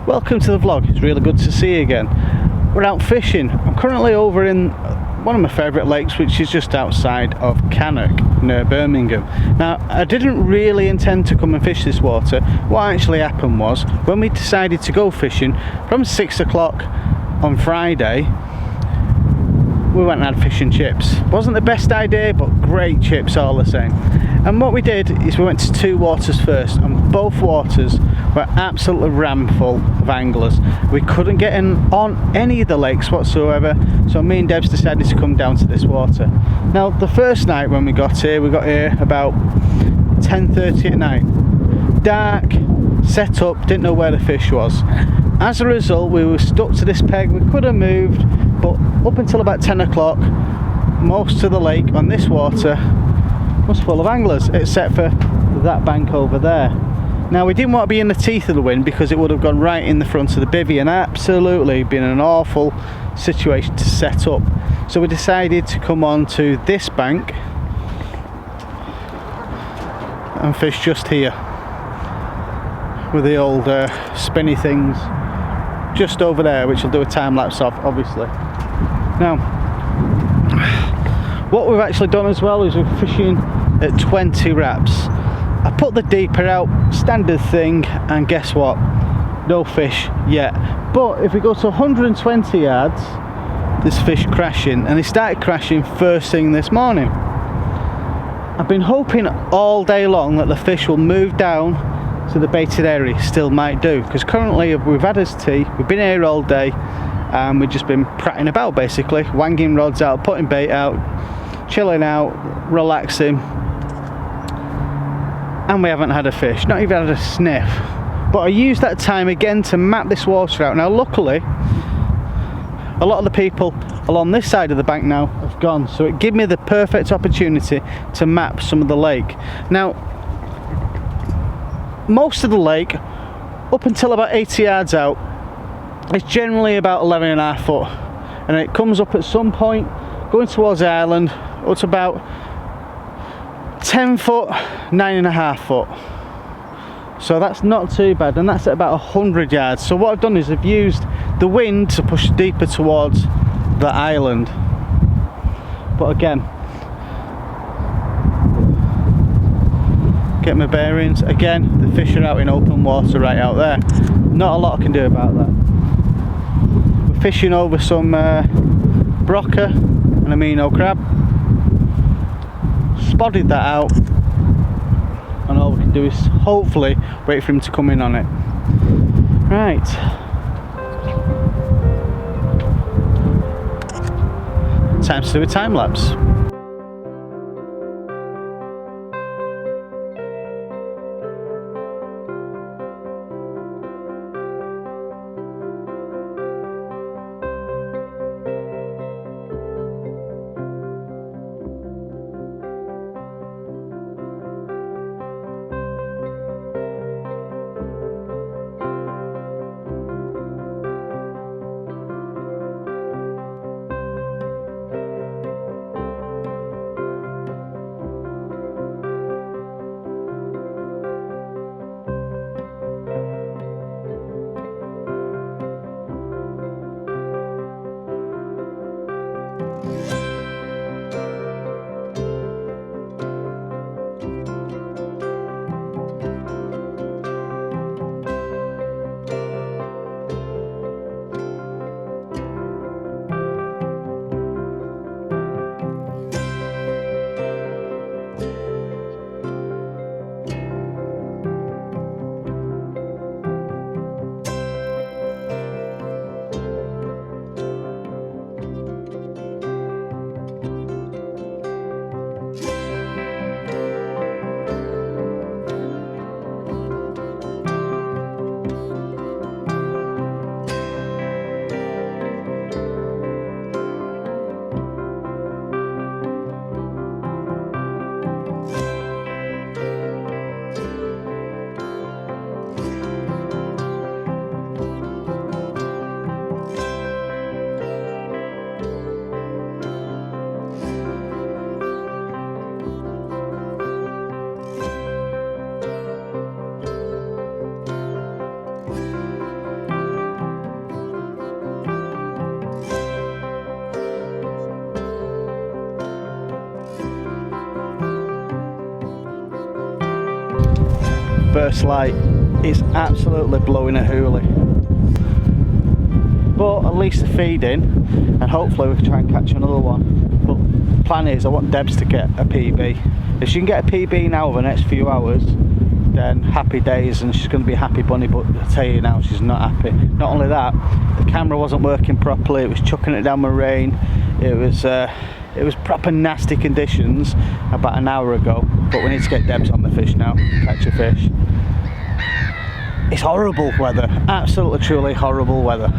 Welcome to the vlog. It's really good to see you again. We're out fishing. I'm currently over in one of my favourite lakes, which is just outside of Cannock near Birmingham. Now, I didn't really intend to come and fish this water. What actually happened was, when we decided to go fishing from 6 o'clock on Friday, we went and had fish and chips. Wasn't the best idea, but great chips all the same. And what we did is we went to two waters first, and both waters were absolutely rammed full of anglers. We couldn't get in on any of the lakes whatsoever, so me and Debs decided to come down to this water. Now, the first night when we got here about 10:30 at night. Dark, set up, didn't know where the fish was. As a result, we were stuck to this peg. We could have moved, but up until about 10 o'clock, most of the lake on this water was full of anglers, except for that bank over there. Now, we didn't want to be in the teeth of the wind because it would have gone right in the front of the bivvy and absolutely been an awful situation to set up. So we decided to come on to this bank and fish just here with the old spinny things just over there, which I'll do a time-lapse of, obviously. Now, what we've actually done as well is we're fishing at 20 wraps. I put the deeper out, standard thing, and guess what? No fish yet. But if we go to 120 yards, there's fish crashing, and they started crashing first thing this morning. I've been hoping all day long that the fish will move down to the baited area. Still might do, because currently we've had us tea, we've been here all day, and we've just been prattling about basically, wanging rods out, putting bait out, chilling out, relaxing, and we haven't had a fish, not even had a sniff. But I used that time again to map this water out. Now luckily, a lot of the people along this side of the bank now have gone, so it gave me the perfect opportunity to map some of the lake. Now, most of the lake, up until about 80 yards out, is generally about 11.5 foot, and it comes up at some point going towards the island up to about 10 foot, 9.5 foot. So that's not too bad, and that's at about 100 yards. So what I've done is I've used the wind to push deeper towards the island. But again, get my bearings. Again, the fish are out in open water right out there. Not a lot I can do about that. We're fishing over some brocker and a minnow crab. Spotted that out, and all we can do is hopefully wait for him to come in on it. Right. Time to do a time lapse. first light. It's absolutely blowing a hoolie. But at least they're feeding, and hopefully we can try and catch another one. But the plan is I want Debs to get a PB. If she can get a PB now over the next few hours, then happy days, and she's going to be a happy bunny. But I tell you now, she's not happy. Not only that, the camera wasn't working properly. It was chucking it down with rain. It was proper nasty conditions about an hour ago. But we need to get Debs on the fish now, catch a fish. It's horrible weather, absolutely truly horrible weather.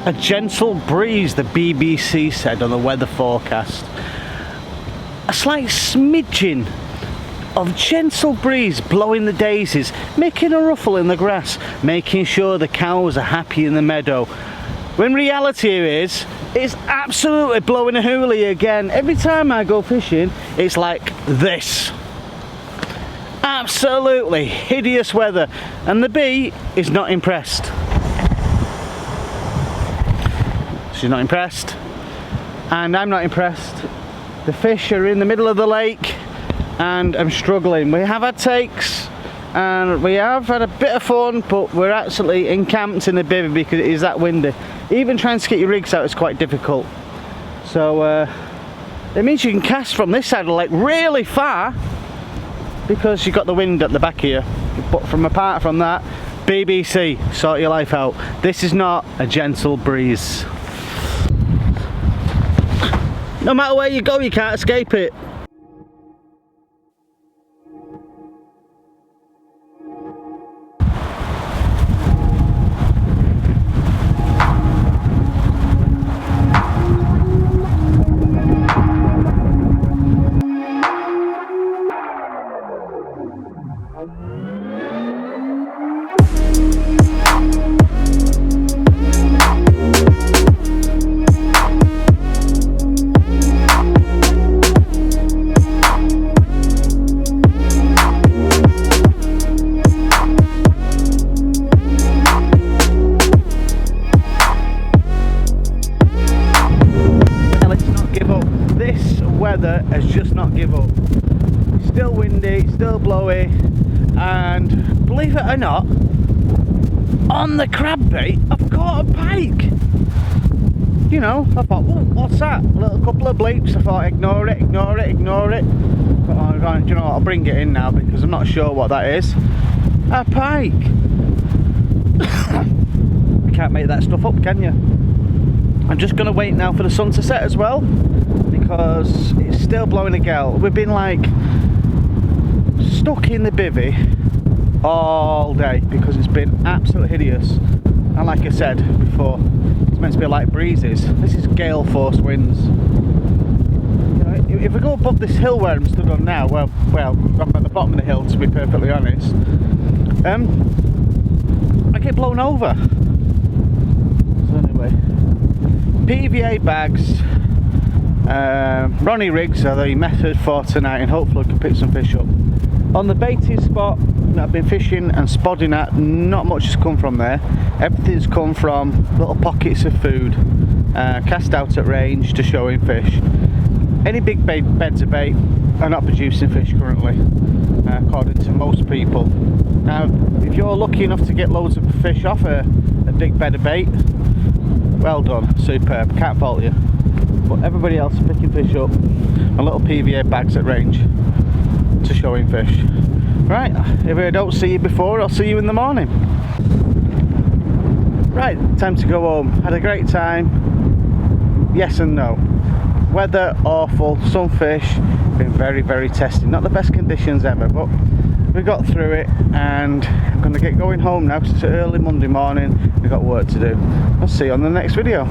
A gentle breeze, the BBC said on the weather forecast. A slight smidgen of gentle breeze blowing the daisies, making a ruffle in the grass, making sure the cows are happy in the meadow. When reality is, it's absolutely blowing a hoolie again. Every time I go fishing, it's like this. Absolutely hideous weather, and the bee is not impressed. She's not impressed, and I'm not impressed. The fish are in the middle of the lake, and I'm struggling. We have had takes, and we have had a bit of fun, but we're actually encamped in the bivvy because it is that windy. Even trying to get your rigs out is quite difficult. So it means you can cast from this side of the lake really far because you've got the wind at the back here. But from apart from that, BBC, sort your life out. This is not a gentle breeze. No matter where you go, you can't escape it. Has just not give up. It's still windy, still blowy, and believe it or not, on the crab bait I've caught a pike. You know, I thought, well, what's that? A little couple of bleeps. I thought, ignore it. But I'm going, you know what, I'll bring it in now because I'm not sure what that is. A pike. You can't make that stuff up, can you? I'm just going to wait now for the sun to set as well, because it's still blowing a gale. We've been like stuck in the bivvy all day because it's been absolutely hideous. And like I said before, it's meant to be like breezes. This is gale force winds. You know, if we go above this hill where I'm stood on now, well, I'm at the bottom of the hill to be perfectly honest, I get blown over. So anyway, PVA bags, Ronnie rigs are the method for tonight, and hopefully we can pick some fish up. On the baiting spot that I've been fishing and spodding at, not much has come from there. Everything's come from little pockets of food cast out at range to showing fish. Any big beds of bait are not producing fish currently, according to most people. Now, if you're lucky enough to get loads of fish off a big bed of bait, well done, superb, can't fault you. But everybody else is picking fish up on little PVA bags at range to showing fish. Right, if I don't see you before, I'll see you in the morning. Right, time to go home. Had a great time. Yes and no. Weather awful, some fish, been very testing. Not the best conditions ever, but we got through it, and I'm going to get going home now because it's early Monday morning. We've got work to do. I'll see you on the next video.